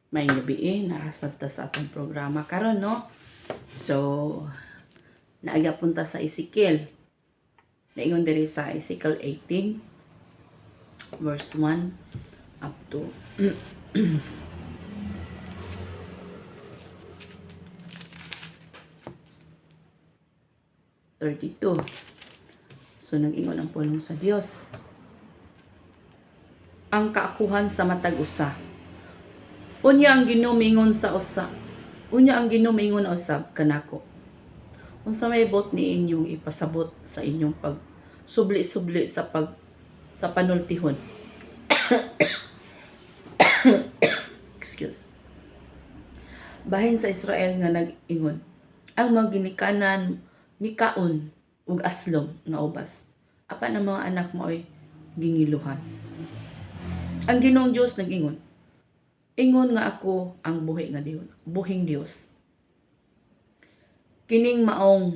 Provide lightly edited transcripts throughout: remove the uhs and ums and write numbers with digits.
May gabi naasad ta sa atong programa karon no. So naaga punta sa Ezekiel. Naingon diri sa Ezekiel 18 verse 1 up to 32. So nag-ingon ang pulong sa Dios. Ang kaakuhan sa matag usa. Unya ang ginumingon sa usa. Unya ang ginumingon usab kanako. Unsa may bot ni inyong ipasabot sa inyong pag subli-subli sa panultihon. Excuse. Bahin sa Israel nga nag-ingon, ang mga ginikanan mikaon ug aslom nga ubas. Apan ang mga anak mo ay gingiluhan. Ang Ginoong Dios nag-ingon, ingon nga ako ang buhi nga Dios, buhing Dios. Kining maong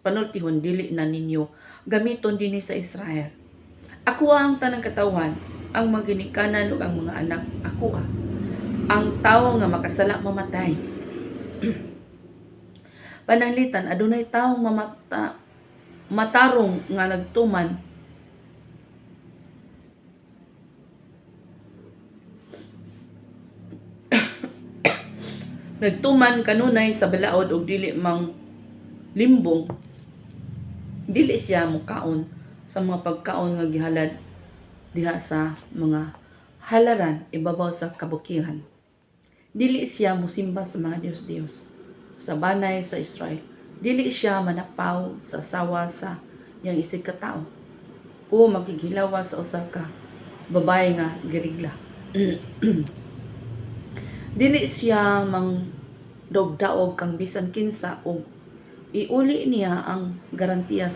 panultihon dili na ninyo gamiton dinhi sa Israel. Ako ang tanang katawan, ang mga ginikanan ug ang mga anak, ako ang tawo nga makasala mamatay. Pananglitan adunay tawong matarong nga nagtuman kanunay sa balaod ug dili mang limbong, dili siya mukaon sa mga pagkaon nga gihalad diha sa mga halaran ibabaw sa kabukiran. Dili siya musimba sa mga Dios sa banay sa Israel. Dili siya manapaw sa asawa sa yang isig ka tao o magighilawa sa usa ka babae nga girigla. Dili siya mang dogdaog kang bisan kinsa o iuli niya ang garantiya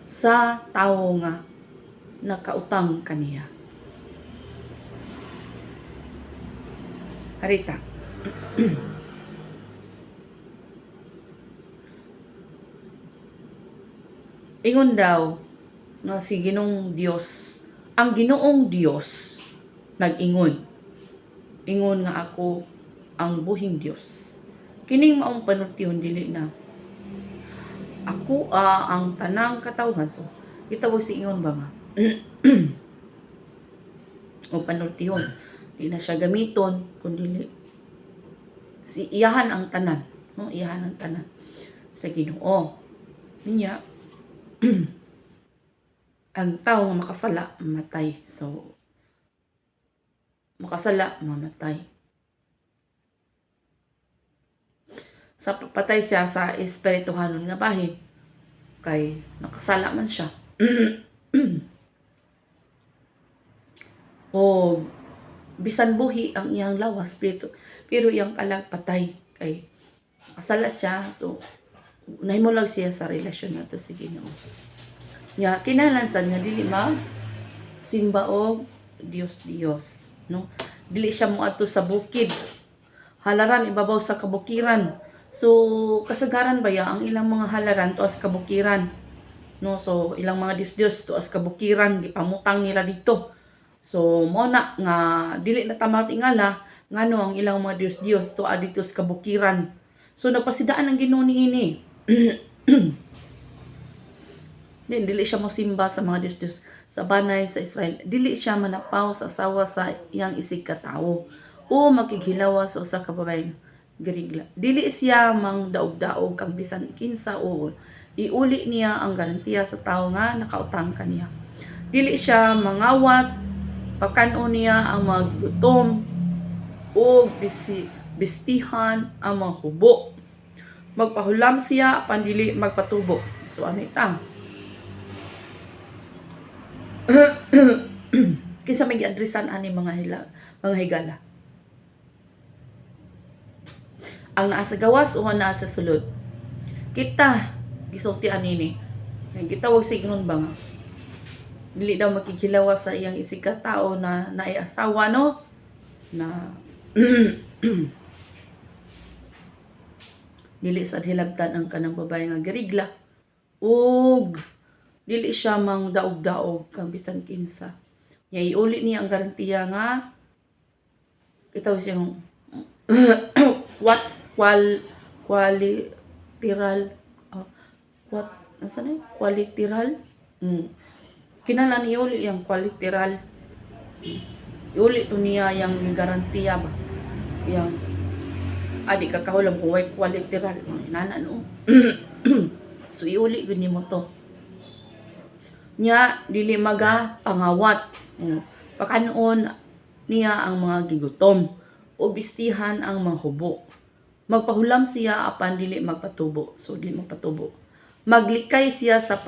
sa tawo nga nakautang kaniya. Harita. Ingon daw nga si Ginoong Dios, ang Ginoong Dios nag-ingon. Ingon nga ako ang buhing Dios. Kining maong panultihon dili na ako ang tanang katawhan. So gitawag si ingon ba nga o panultihon, di na siya gamiton kundi si iyahan ang tanan, no? Iyahan ang tanan sa Ginoo. Niya ang tao nga makasala mamatay. So makasala mamatay. Sa patay siya sa espirituhanon nga bahin kay nakasala man siya. O bisan buhi ang iyang lawas pero iyang kalag patay kay nakasala siya. So nahimulag siya sa relasyon nato si Ginoo. Nya kinahanglan nga dili simba og Dios, no? Dili siya moadto sa bukid. Halaran ibabaw sa kabukiran. So kasagaran ba ya ang ilang mga halaran tuas kabukiran, no? So ilang mga Dios tuas kabukiran gipamutang nila dito. So mo na nga dili na tama tingala ngano ang ilang mga Dios tuwa dito sa kabukiran. So nagpasidaan ang Ginoo niini. Dili siya mo simba sa mga Dios sa banay sa Israel. Dili siya manapaw sa asawa sa iyang isig ka tawo o makighilawa sa usa ka babae girigla. Dili siya mang daog-daog kang bisan kinsa o iuli niya ang garantiya sa tawo nga nakautang kaniya. Dili siya mangawat, pagkan-o niya ang mga gutom o bistihan ang mga hubo. Magpahulam siya apan dili magpatubo. So ano ita? Kisa may giadresan ani mga higala. Ang naa sa gawas o naa sa sulod. Kita gisulti anini. Gitawag sa ignon ba nga? Dili daw makikhilawa sa iyang isig ka tao na naiasawa, no? Na dili sa hilabtan ang kanang babae nga girigla. Ug dili siya mang daog-daog kang bisan kinsa. Nya iuli niya ang garantiya nga Itaw siyang what qualiteral what nasa na qualiteral kinalan iuli yang qualiteral iuli to niya yang garantiya ba yang adi kakahulam kung way qualiteral nana no so iuli gud nimo to nya dili maga pangawat pakanon niya ang mga gigutom o bistihan ang mga hubo. Magpahulam siya apan dili magpatubo. So dili magpatubo. Maglikay siya sa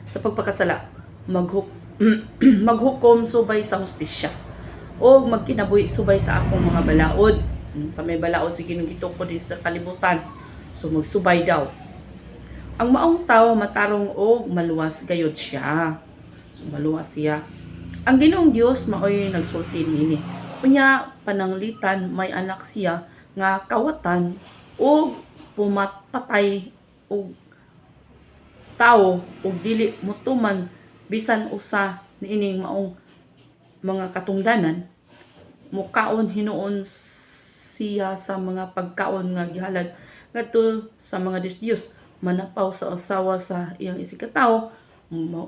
pagpakasala. Maghukom subay sa hustisya. O magkinabuhi subay sa akong mga balaod. Sa may balaod sige nung gitukod sa kalibutan. So magsubay daw. Ang maong tao matarong og maluwas gayud siya. So maluwas siya. Ang Ginoong Dios maoy nagsulti nini. Unya pananglitan may anak siya nga kawatan o pumatpatay og tao og dili mutuman bisan usa niining maong mga katungdanan mukaon hinuon siya sa mga pagkaon nga gihalad ngadto sa mga Dios manapaw sa asawa sa iyang isikatawo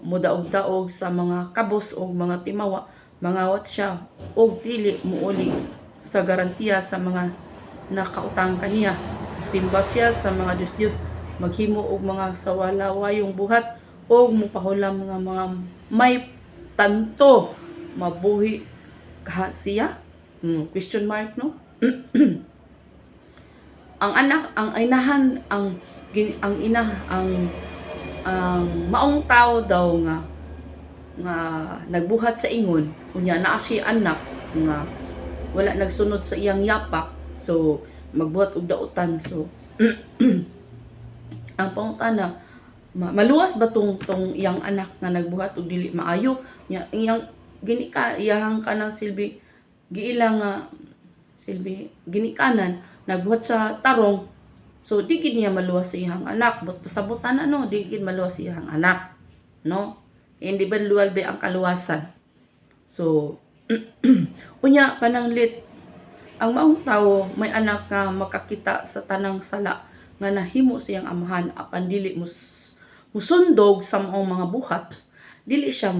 mudaog-daog sa mga kabos o mga timawa mangawat siya og dili muuli sa garantiya sa mga nakautang kaniya simba siya sa mga Diyos maghimo og mga sawalawayong buhat og mupahulam mga may tanto mabuhi kaha siya question mark no ang anak ang inahan ang ina ang maong tao daw nga nagbuhat sa ingon unya naa siya anak nga wala nagsunod sa iyang yapak so magbuhat og dautan so ang pangutana maluwas ba tong iyang anak nga nagbuhat og dili maayo iyang iyang kanang silbi giila nga silbi ginikanan nagbuhat sa tarong so di gid niya maluwas sa iyang anak but pasabutan ano di gid maluwas sa iyang anak no hindi ba luwalbe ang kaluwasan so unya pananglit ang maong tawo may anak nga makakita sa tanang sala nga nahimo siyang amahan apan dili musundog sa maong mga buhat dili siya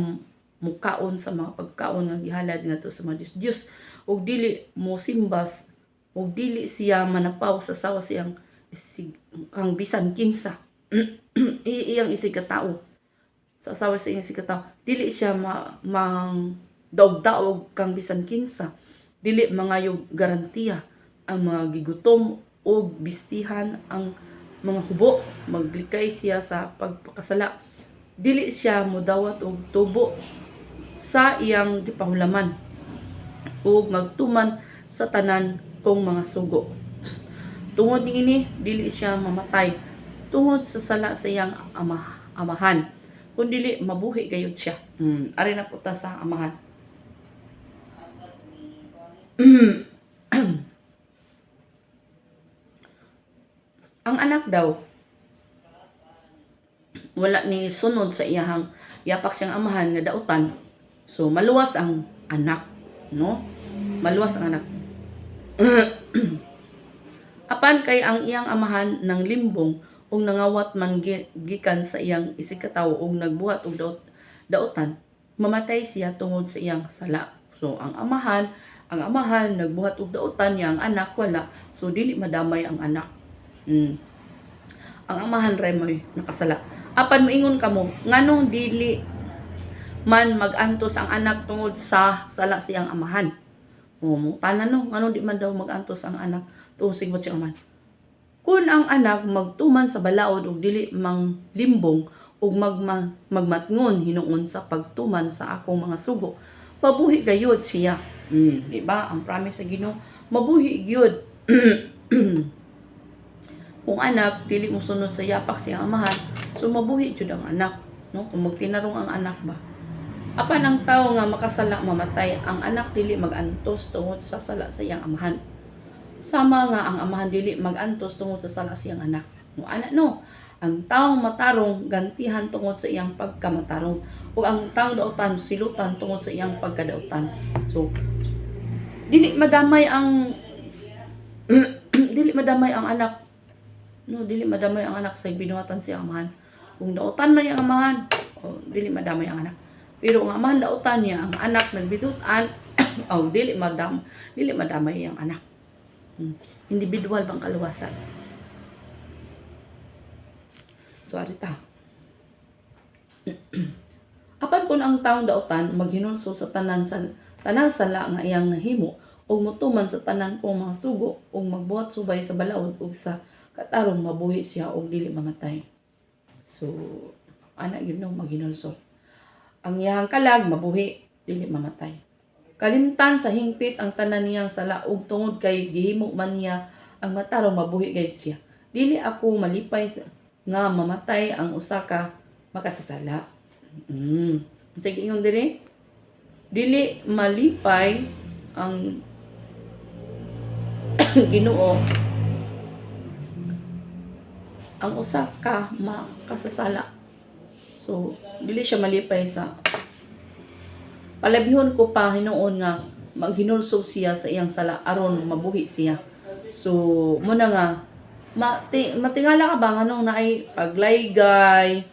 mukaon sa mga pagkaon nga gihalad ngadto sa mga Dios ug dili mo simbas ug dili siya manapaw sa sawa siyang kang bisan kinsa iyang isigkatao sa asawa sa iyang isigkatao dili siya mang daog-daog kang bisan kinsa dili mangayog garantiya ang mga gigutom o bistihan ang mga hubo maglikay siya sa pagpakasala dili siya mudawat og tubo sa iyang gipahulaman ug magtuman sa tanan kong mga sugo tungod niini dili siya mamatay tungod sa sala sa iyang amahan kun dili mabuhi gayud siya ari na puta sa amahan ang anak daw wala ni sunod sa iyang yapak siyang amahan nga dautan so maluwas ang anak no maluwas ang anak apan kay ang iyang amahan ng limbong ug nangawat man gikan sa iyang isikatawo ug nagbuhat og dautan mamatay siya tungod sa iyang sala so ang amahan nagbuhat og dautan niya ang anak wala so dili madamay ang anak ang amahan ray may nakasala apan moingon kamo nganong dili man magantos ang anak tungod sa sala siyang amahan tanan no nganong di man daw magantos ang anak tungod sa siyang amahan kun ang anak magtuman sa balaod ug dili mang limbong ug magmatngon hinuon sa pagtuman sa akong mga sugo mabuhi gayud siya di ba ang promise sa Ginoo mabuhi gyud kung anak dili mo sunod sa yapak siyang amahan so mabuhi jud ang anak no kung magtinarong ang anak ba apan ang tawo nga makasala mamatay ang anak dili magantos tungod sa sala sa iyang amahan sama nga ang amahan dili magantos tungod sa sala siyang anak no ana no ang taong matarong gantihan tungod sa iyang pagkamatarong ug ang taong dautan silutan tungod sa iyang pagkadautan so dili madamay ang dili madamay ang anak. No, dili madamay ang anak sa binuhatan si amahan. Kung dautan man yung amahan, dili madamay ang anak. Pero ang amahan dautan niya, ang anak nagbitutan, dili madamay ang anak. Individual bang kaluwasan. So arita. Apan kun ang taong dautan maghinulso sa tanan sala nga iyang nahimo o mutuman sa tanan kong mga sugo o magbuhat subay sa balaod o sa katarong mabuhi siya o dili mamatay. So, ana yun nung maghinulso. Ang iyang kalag mabuhi, dili mamatay. Kalimtan sa hingpit ang tanan niyang sala og tungod kay gihimo man niya ang matarong mabuhi gayud siya. Dili ako malipay nga mamatay ang usa ka makasasala. Sige ingon diri. Dili malipay ang Ginoo ang usa ka makasasala. So, dili siya malipay sa palabihon ko pa hinuon nga maghinulsog siya sa iyang sala aron mabuhi siya. So, muna nga matingala ka ba nganong naay paglaygay,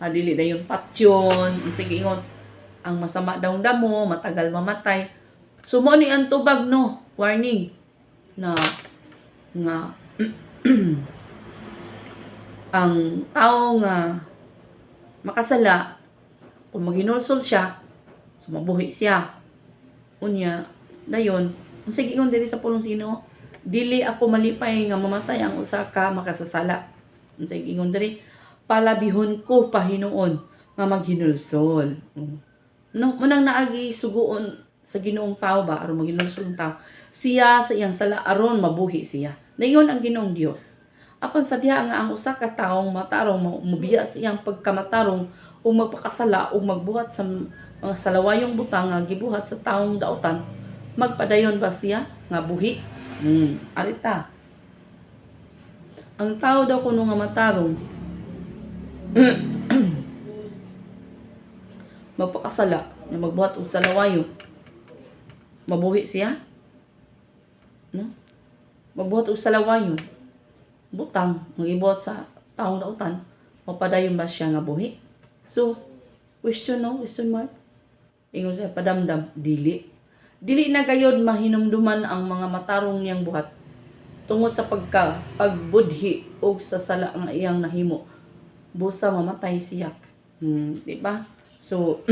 dili na yung patyon, sige ingon ang masama daw damo, matagal mamatay. So, mo ni ang tubag no, warning na nga ang tao nga makasala kung maghinulsol siya, so mabuhi siya. Unya, dayon, sige ingon diri sa pulong sino, dili ako malipay nga mamatay ang usa ka makasasala. Sige ingon diri, palabihon ko pahinuon nga maghinulsol. No, munang naagi suguon sa Ginoong tao ba aron maghinulsol ang tao. Siya sa iyang sala aron mabuhi siya. Dayon ang Ginoong Dios. Apan sa diha nga ang usa ka taong matarong mubiya sa iyang pagkamatarong o magpakasala o magbuhat sa mga salawayong butang nga gibuhat sa taong dautan, magpadayon ba siya nga buhi? Arita. Ang tao daw kuno nga matarong magpakasala nga magbuhat og salawayo, mabuhi siya? No? Magbuhat og salawayon, butang, magibuhat sa taong dautan, mapadayon ba siya nga buhi? So, question mark. Ingon siya, padamdam, dili. Dili na gayod mahinumduman ang mga matarong niyang buhat tungod sa pagbudhi o sa sala nga iyang nahimo. Busa mamatay siya. Diba? So,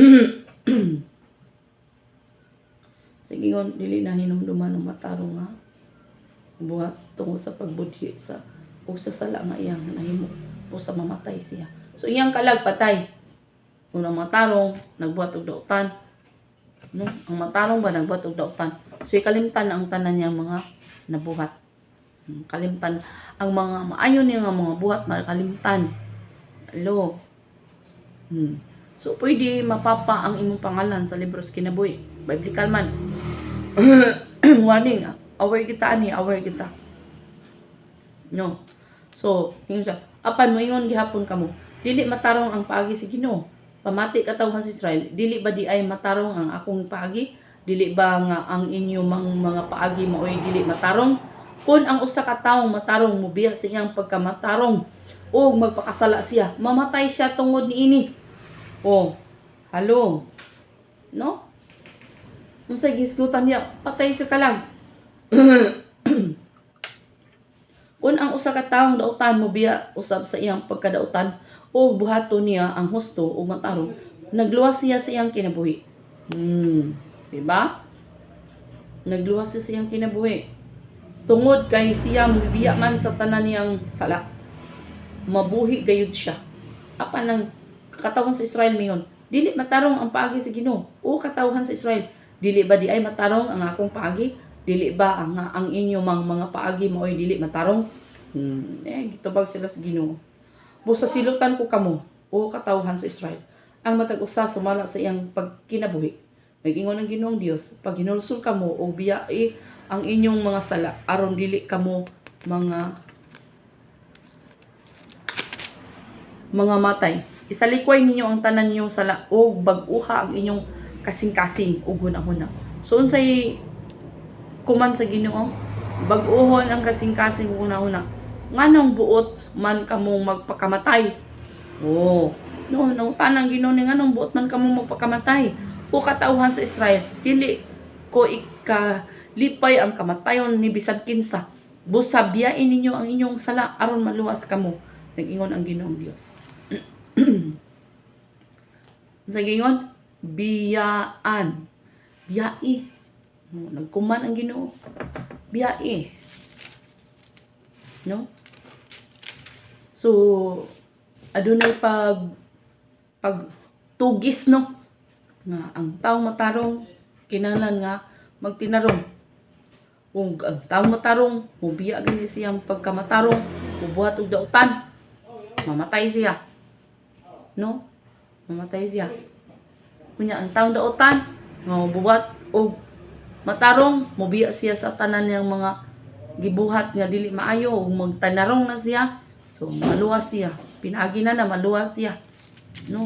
sige ngon, dili na hinumduman ang matarong nga buhat tungod sa pagbudhi o sa sala nga iyang nahimo o sa mamatay siya. So iyang kalag patay. Kung ang matarong nagbuhat og dautan, no? Ang matarong ba nagbuhat og dautan? So ikalimtan ang tanan niyang mga nabuhat. Kalimtan ang mga maayon niya nga mga buhat makalimtan. Hello. So pwede mapapa ang imong pangalan sa libro sa kinabuhi. Biblical man. Warning, aware kita kita. No. So, yun siya. Apan mo ingon gihapon kamo, dili matarong ang paagi sa Ginoo. Pamati katawhan sa Israel, dili ba di ay matarong ang akong paagi? Dili ba nga ang inyo mga paagi maoy dili matarong? Kung ang usa ka tawo matarong mubiya sa iyang pagkamatarong o magpakasala siya, mamatay siya tungod niini. Halo. No? Unsa gisgutan niya, patay sa kalang. Kung ang usa ka taong dautan mobiya usab sa iyang pagkadautan o buhaton niya ang husto o matarong, nagluwas siya sa iyang kinabuhi. Diba? Nagluwas siya sa iyang kinabuhi. Tungod kay siya mobiya man sa tanan niyang sala, mabuhi gayud siya. Apan ang katawhan sa Israel mingon, dili matarong ang paagi sa Ginoo. O katawhan sa Israel, dili ba di ay matarong ang akong paagi? Dili ba ang inyo mga paagi maoy dili matarong? Gitubag sila sa Ginoo. Busa silutan ko kamo, o katawhan sa Israel, ang matag usa sumala sa iyang pagkinabuhi. Nag-ingon ang Ginoong Dios, pag hinulsol kamo o biyai ang inyong mga sala aron dili kamo mga matay. Isalikway ninyo ang tanan ninyong sala o bag-uha ang inyong kasing-kasing ug hunahuna. So unsay kuman sa Ginoo. Bag-ohon ang kasing-kasing una-una. Nganong buot man kamong magpakamatay. Oh, no, tanang Ginoo ni nganong buot man kamong magpakamatay. O katauhan sa Israel, dili ko ikalipay ang kamatayon ni bisan kinsa. Busabyain ninyo ang inyong sala aron maluwas kamo. Nag-ingon ang Ginoong Dios. Sa gingon, biyaan. Biyai. Nagkuman ang Ginoo. Biyai. No? So, adunay pagtugis no nga ang taong matarong kinahanglan nga magtinarong. Kung ang taong matarong mubiya gani siyang pagkamatarong, mubuhat og dautan, mamatay siya. No? Mamatay siya. Kunya ang taong dautan, mubuhat og matarong, mubiya siya sa tanan niyang mga gibuhat nga dili maayo ug magtanarong na siya. So maluwas siya. Pinaagi na maluwas siya. No?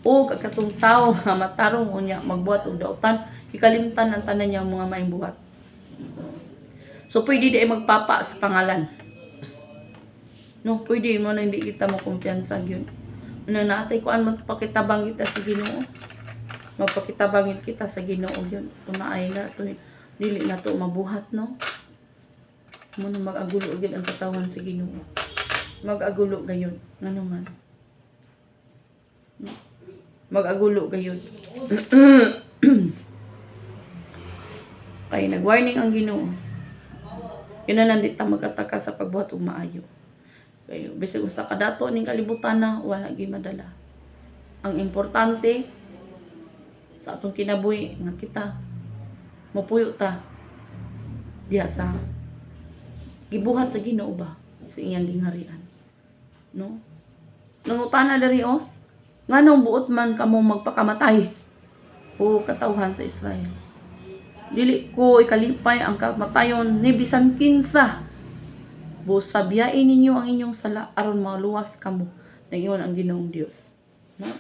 O katong tao nga matarong unya magbuhat og dautan, ikalimtan ang tanan niyang mga maayong buhat. So pwede di magpapa sa pangalan. No, pwede mo na hindi kita mo kumpiyansa gyud. Una natay kuan magpakitabang kita sa Ginoo. Magpakitabangin kita sa Ginoo gyud. Tunaay na to dili na to mabuhat no. Muna mag-agulo gyud ang katawan sa Ginoo. Mag-agulo gayon ngano man. Mag-agulo gayon. Kay nag-warning ang Ginoo. Yun na lang di ta magkataka sa pagbuhat og maayo. Kay bisag usa ka dato ning kalibutan na wala gyud madala. Ang importante sa atong kinabuhi nga kita mapuyo ta diha sa gibuhat sa Ginoo ba sa iyang gingharian. No? Nangutana diri nganong buot man kamo magpakamatay o katawhan sa Israel. Dili ko ikalipay ang kamatayon ni bisan kinsa. Busabyain ninyo ang inyong sala aron maluwas kamo. Naingon ang Ginoong Dios. No?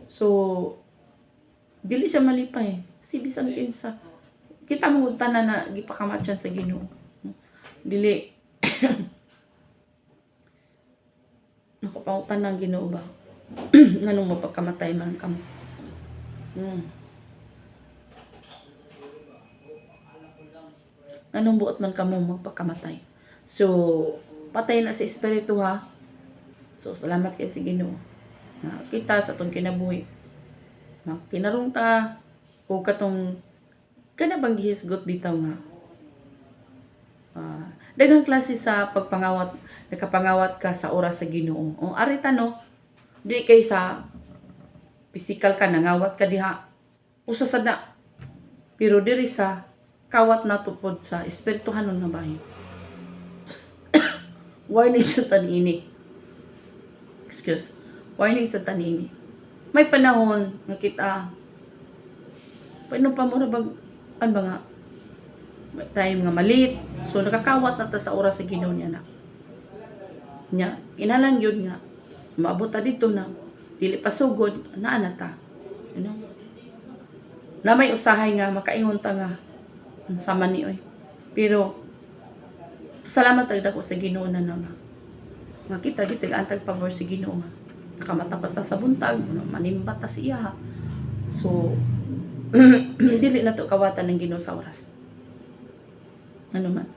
So dili siya malipay si bisan kinsa. Kita mo tanan na gipakamatyan sa Ginoo. Dili nakapangutan ng Ginoo ba? Nganong mapagkamatay man kamo. Anong buot man kamo magpakamatay. So, patay na sa espiritu ha. So, salamat kay si Ginoo. Na kita sa atong kinabuhi. Na tinarong ta o katong kana bang gihisgot bitaw nga. Daghang klase sa pagpangawat, nakapangawat ka sa oras sa Ginoo. O arita no, di kay sa physical ka nangawat ka diha. Usa sada. Pero diri sa kawat nato pod sa espirituhanon nga bahin. Warning sa tanini. Warning sa tanini. May panahon nga kita paano pa mo bag an ba nga time nga malit. So nakakawat na ta sa oras sa Ginoo niya na. Nya inalang yun nga maabot ta dito na dili pa sugod naa na ta. You know? Na may usahay nga makaingon ta nga sama ni oy. Pero salamat tagda ko sa Ginoo na nga. Nga kita gitig antag pabor sa Ginoo nga. Nakamatapas ta sa buntag, manimbat ta siya. So dili na to kawatan ng Ginoo sa oras. Ano man.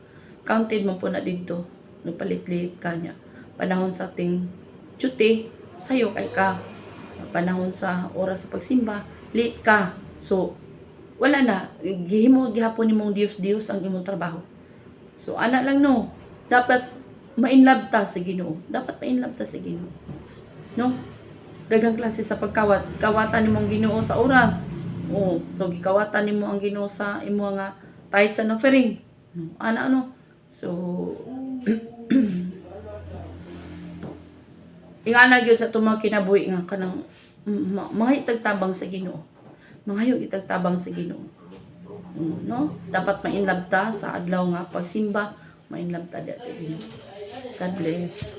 Counted man po na dito. Nagpalit-lit ka niya. Panahon sa ating duty, sayo kay ka. Panahon sa oras sa pagsimba, late ka. So wala na, gihapon ni mong Dios ang imong trabaho. So ana lang no, dapat ma-inlove ta sa Ginoo. Dapat ma-inlove ta sa Ginoo. No? Daghang klase sa pagkawat. Kawatan nimong Ginoo sa oras. Oh, so gikawatan nimo ang Ginoo sa imo nga tithes and offering. Ana ano? So ingana gyud sa tumang kinabuhi nga kanang mga itagtabang sa Ginoo. Mangayog itagtabang sa Ginoo. No? Dapat ma-inlove ta sa adlaw nga pagsimba, ma-inlove ta sa Ginoo. God bless.